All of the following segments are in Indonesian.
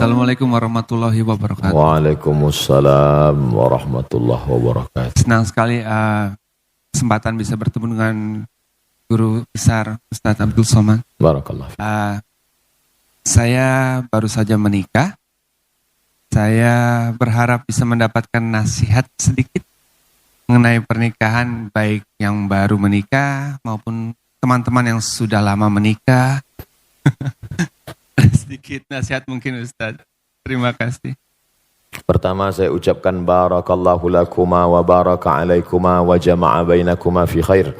Assalamualaikum warahmatullahi wabarakatuh. Waalaikumsalam warahmatullahi wabarakatuh. Senang sekali kesempatan bisa bertemu dengan guru besar Ustadz Abdul Somad. Barakallah. Saya baru saja menikah. Saya berharap bisa mendapatkan nasihat sedikit mengenai pernikahan, baik yang baru menikah maupun teman-teman yang sudah lama menikah. Sedikit nasihat mungkin Ustadz. Terima kasih. Pertama saya ucapkan barakallahu lakuma wa baraka alaikuma wa jama'a bainakuma fi khair.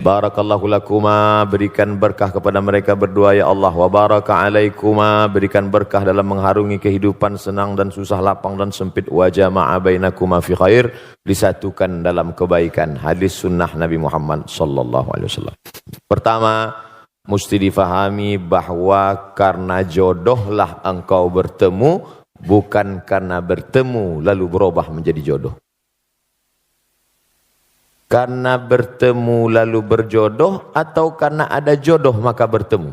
Barakallahu lakuma, berikan berkah kepada mereka berdua ya Allah. Wa baraka alaikuma, berikan berkah dalam mengharungi kehidupan senang dan susah, lapang dan sempit. Wa jama'a bainakuma fi khair, disatukan dalam kebaikan. Hadis sunnah Nabi Muhammad sallallahu alaihi wasallam. Pertama, mesti difahami bahwa karena jodohlah engkau bertemu, bukan karena bertemu lalu berubah menjadi jodoh. Karena bertemu lalu berjodoh atau karena ada jodoh maka bertemu?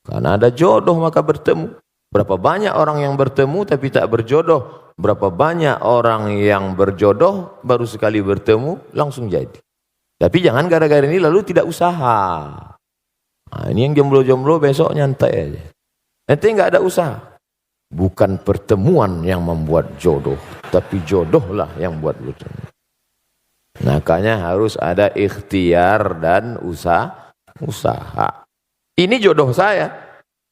Karena ada jodoh maka bertemu. Berapa banyak orang yang bertemu tapi tak berjodoh? Berapa banyak orang yang berjodoh baru sekali bertemu langsung jadi? Tapi jangan gara-gara ini lalu tidak usaha. Nah, ini yang jomblo-jomblo besok nyantai aja. Nanti nggak ada usaha. Bukan pertemuan yang membuat jodoh, tapi jodohlah yang buat bertemu. Makanya harus ada ikhtiar dan usaha. Ini jodoh saya.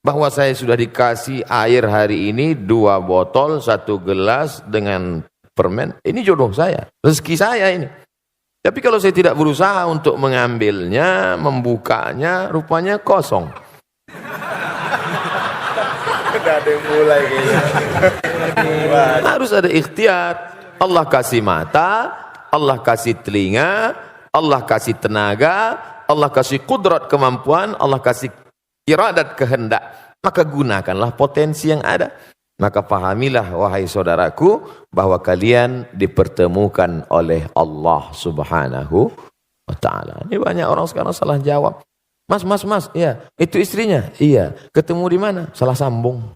Bahwa saya sudah dikasih air hari ini 2 botol, 1 gelas dengan permen. Ini jodoh saya. Rezeki saya ini. Tapi kalau saya tidak berusaha untuk mengambilnya, membukanya, rupanya kosong. Ada yang mulai kayaknya. Harus ada ikhtiar. Allah kasih mata, Allah kasih telinga, Allah kasih tenaga, Allah kasih kudrat kemampuan, Allah kasih iradat kehendak. Maka gunakanlah potensi yang ada. Maka pahamilah wahai saudaraku bahwa kalian dipertemukan oleh Allah Subhanahu wa ta'ala. Ini banyak orang sekarang salah jawab. Mas, iya, itu istrinya? Iya. Ketemu di mana? Salah sambung.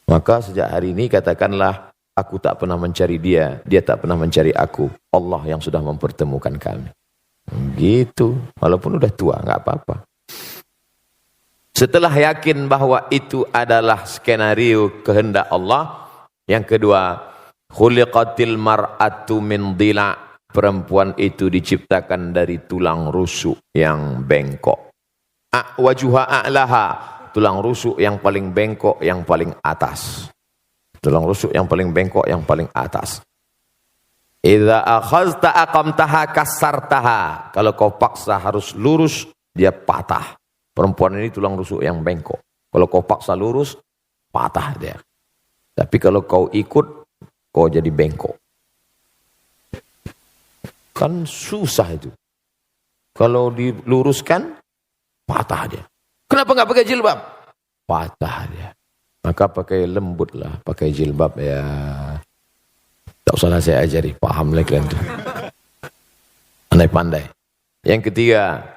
Maka sejak hari ini katakanlah, aku tak pernah mencari dia, dia tak pernah mencari aku. Allah yang sudah mempertemukan kami. Gitu. Walaupun udah tua, nggak apa-apa. Setelah yakin bahwa itu adalah skenario kehendak Allah. Yang kedua, khuliqatil mar'atu min dhila'. Perempuan itu diciptakan dari tulang rusuk yang bengkok. Wajuha a'laha. Tulang rusuk yang paling bengkok, yang paling atas. Tulang rusuk yang paling bengkok, yang paling atas. Idza akhazta aqamtaha kasartaha. Kalau kau paksa harus lurus, dia patah. Perempuan ini tulang rusuk yang bengkok. Kalau kau paksa lurus, patah dia. Tapi kalau kau ikut, kau jadi bengkok. Kan susah itu. Kalau diluruskan, patah dia. Kenapa nggak pakai jilbab? Patah dia. Maka pakai lembut lah, pakai jilbab ya. Tak usahlah saya ajari, paham lagi kalian tuh. Pandai-pandai. Yang ketiga,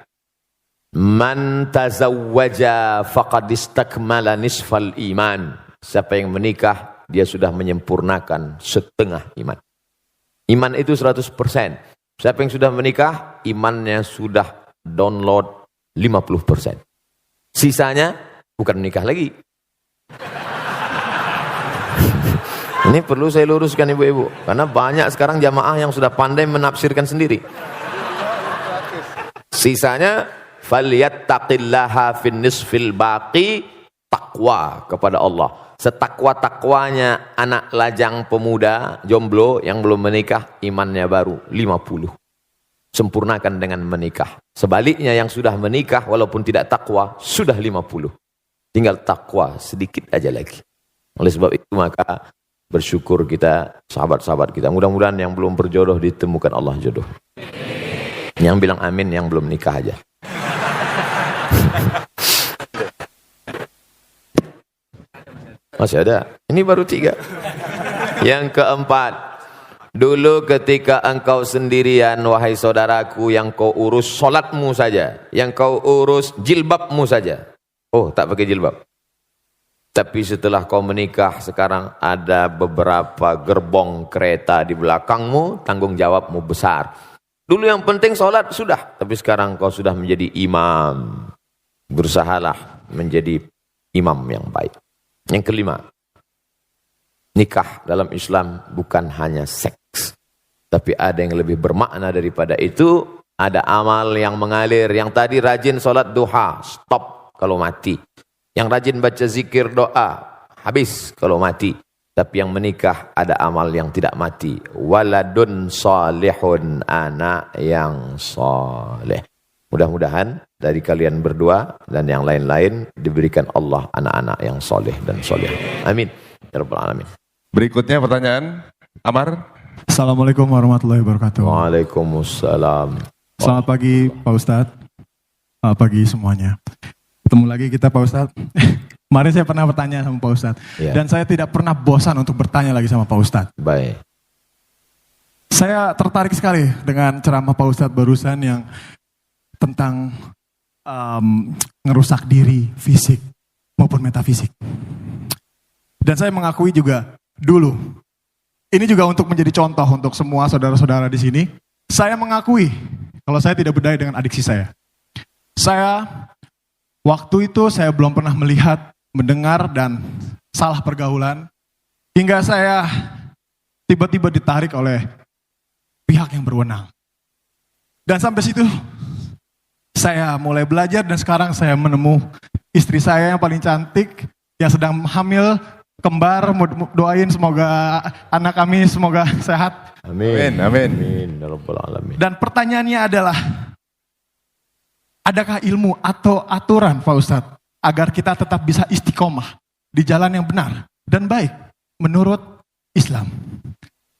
man tazawwaja faqad istakmala nisfal iman. Siapa yang menikah, dia sudah menyempurnakan setengah iman. Iman itu 100%. Siapa yang sudah menikah, imannya sudah download 50%. Sisanya bukan menikah lagi. Ini perlu saya luruskan ibu-ibu. Karena banyak sekarang jamaah yang sudah pandai menafsirkan sendiri. Sisanya, falyattaqillaha fin nisfil baqi, takwa kepada Allah. Setakwa-takwanya anak lajang pemuda, jomblo yang belum menikah, imannya baru 50. Sempurnakan dengan menikah. Sebaliknya yang sudah menikah walaupun tidak takwa, sudah 50. Tinggal takwa sedikit aja lagi. Oleh sebab itu maka bersyukur kita, sahabat-sahabat kita. Mudah-mudahan yang belum berjodoh ditemukan Allah jodoh. Yang bilang amin yang belum nikah aja. Masih ada. Ini baru 3. Yang keempat, dulu ketika engkau sendirian, wahai saudaraku, yang kau urus solatmu saja, yang kau urus jilbabmu saja. Oh, tak pakai jilbab. Tapi setelah kau menikah, sekarang ada beberapa gerbong kereta di belakangmu, tanggung jawabmu besar. Dulu yang penting sholat sudah, tapi sekarang kau sudah menjadi imam. Berusahalah menjadi imam yang baik. Yang kelima, nikah dalam Islam bukan hanya seks, tapi ada yang lebih bermakna daripada itu. Ada amal yang mengalir. Yang tadi rajin sholat duha, stop kalau mati. Yang rajin baca zikir doa, habis kalau mati. Tapi yang menikah ada amal yang tidak mati. Waladun salihun, anak yang saleh. Mudah-mudahan dari kalian berdua dan yang lain-lain diberikan Allah anak-anak yang saleh dan saleh. Amin. Ya Rabbal Alamin. Berikutnya pertanyaan, Amar. Assalamualaikum warahmatullahi wabarakatuh. Waalaikumsalam. Selamat pagi Pak Ustadz. Selamat pagi semuanya. Ketemu lagi kita Pak Ustadz. Kemarin saya pernah bertanya sama Pak Ustadz. Ya. Dan saya tidak pernah bosan untuk bertanya lagi sama Pak Ustadz. Baik. Saya tertarik sekali dengan ceramah Pak Ustadz barusan yang tentang ngerusak diri fisik maupun metafisik. Dan saya mengakui juga dulu, ini juga untuk menjadi contoh untuk semua saudara-saudara di sini. Saya mengakui kalau saya tidak berdaya dengan adiksi saya. Waktu itu saya belum pernah melihat, mendengar, dan salah pergaulan. Hingga saya tiba-tiba ditarik oleh pihak yang berwenang. Dan sampai situ saya mulai belajar dan sekarang saya menemu istri saya yang paling cantik, yang sedang hamil, kembar, doain semoga anak kami semoga sehat. Amin. Amin. Amin. Ya Rabbal Alamin. Dan pertanyaannya adalah, adakah ilmu atau aturan Pak Ustadz agar kita tetap bisa istiqomah di jalan yang benar dan baik menurut Islam?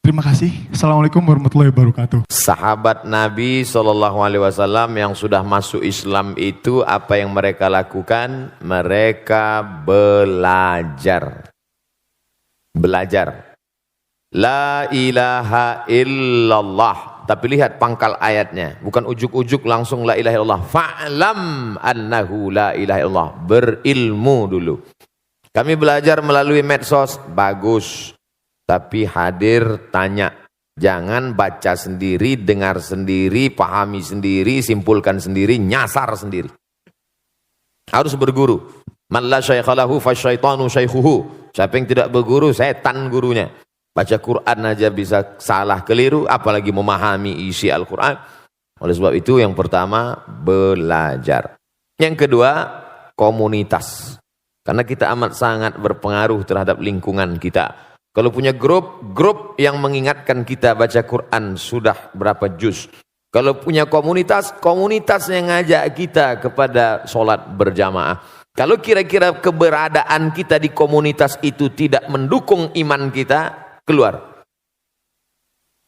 Terima kasih. Assalamualaikum warahmatullahi wabarakatuh. Sahabat Nabi SAW yang sudah masuk Islam itu apa yang mereka lakukan? Mereka belajar. La ilaha illallah. Tapi lihat pangkal ayatnya. Bukan ujuk-ujuk langsung la ilaha illallah. Fa'lam annahu la ilaha illallah. Berilmu dulu. Kami belajar melalui medsos. Bagus. Tapi hadir tanya. Jangan baca sendiri, dengar sendiri, pahami sendiri, simpulkan sendiri, nyasar sendiri. Harus berguru. Man la syaikha lahu fasyaitanu syaikhuhu. Siapa yang tidak berguru, setan gurunya. Baca Quran aja bisa salah keliru, apalagi memahami isi Al-Quran. Oleh sebab itu yang pertama, belajar. Yang kedua, komunitas. Karena kita amat sangat berpengaruh terhadap lingkungan kita. Kalau punya grup yang mengingatkan kita baca Quran sudah berapa juz. Kalau punya komunitas yang ngajak kita kepada sholat berjamaah. Kalau kira-kira keberadaan kita di komunitas itu tidak mendukung iman kita, keluar.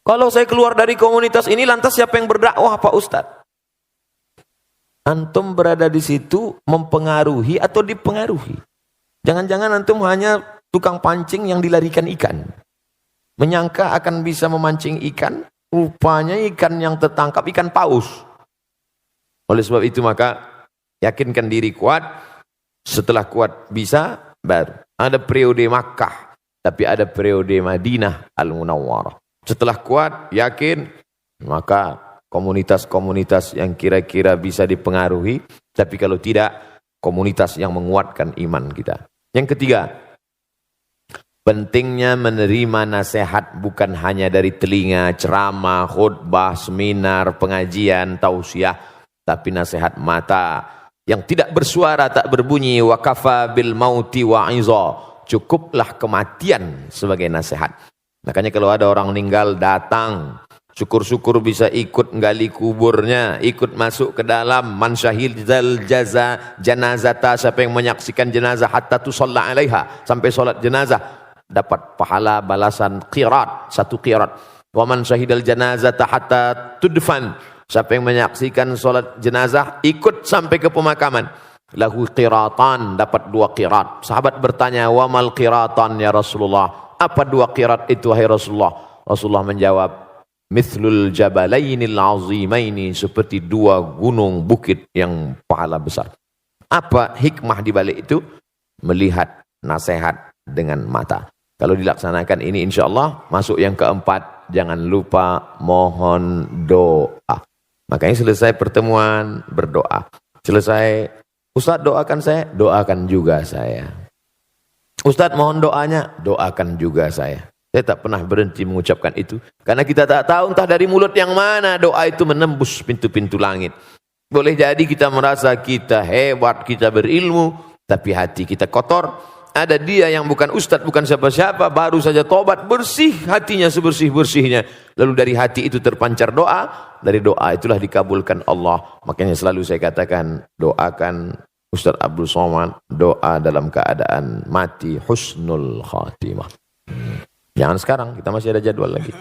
Kalau saya keluar dari komunitas ini, lantas siapa yang berdakwah Pak Ustadz? Antum berada di situ mempengaruhi atau dipengaruhi? Jangan-jangan antum hanya tukang pancing yang dilarikan ikan. Menyangka akan bisa memancing ikan, rupanya ikan yang tertangkap ikan paus. Oleh sebab itu maka yakinkan diri kuat. Setelah kuat bisa, baru. Ada periode Makkah, tapi ada periode Madinah Al-Munawwarah. Setelah kuat, yakin, maka komunitas-komunitas yang kira-kira bisa dipengaruhi, tapi kalau tidak, komunitas yang menguatkan iman kita. Yang ketiga, pentingnya menerima nasihat bukan hanya dari telinga, ceramah, khutbah, seminar, pengajian, tausiah, tapi nasihat mata yang tidak bersuara, tak berbunyi. Wa kafa bil mauti wa'iza. Cukuplah kematian sebagai nasihat. Makanya kalau ada orang meninggal datang, syukur-syukur bisa ikut gali kuburnya, ikut masuk ke dalam. Man syahidal janazata, siapa yang menyaksikan jenazah hatta tusalla alaiha, sampai solat jenazah, dapat pahala balasan qirat, 1 qirat. Wa man syahidal janazata hatta tudfan, siapa yang menyaksikan solat jenazah ikut sampai ke pemakaman, lahu qiratan, dapat 2 qirat. Sahabat bertanya, wa mal qiratan ya Rasulullah, apa 2 qirat itu wahai Rasulullah? Rasulullah menjawab, mithlul jabalainil azimaini, seperti 2 gunung bukit yang pahala besar. Apa hikmah di balik itu? Melihat nasihat dengan mata. Kalau dilaksanakan ini insya Allah masuk yang keempat, jangan lupa mohon doa. Makanya selesai pertemuan berdoa. Selesai, Ustaz doakan saya, doakan juga saya. Ustaz mohon doanya, doakan juga saya. Saya tak pernah berhenti mengucapkan itu. Karena kita tak tahu entah dari mulut yang mana doa itu menembus pintu-pintu langit. Boleh jadi kita merasa kita hebat, kita berilmu, tapi hati kita kotor. Ada dia yang bukan ustadz, bukan siapa-siapa, baru saja tobat, bersih hatinya sebersih-bersihnya. Lalu dari hati itu terpancar doa, dari doa itulah dikabulkan Allah. Makanya selalu saya katakan, doakan Ustaz Abdul Somad, doa dalam keadaan mati husnul khatimah. Jangan sekarang, kita masih ada jadwal lagi.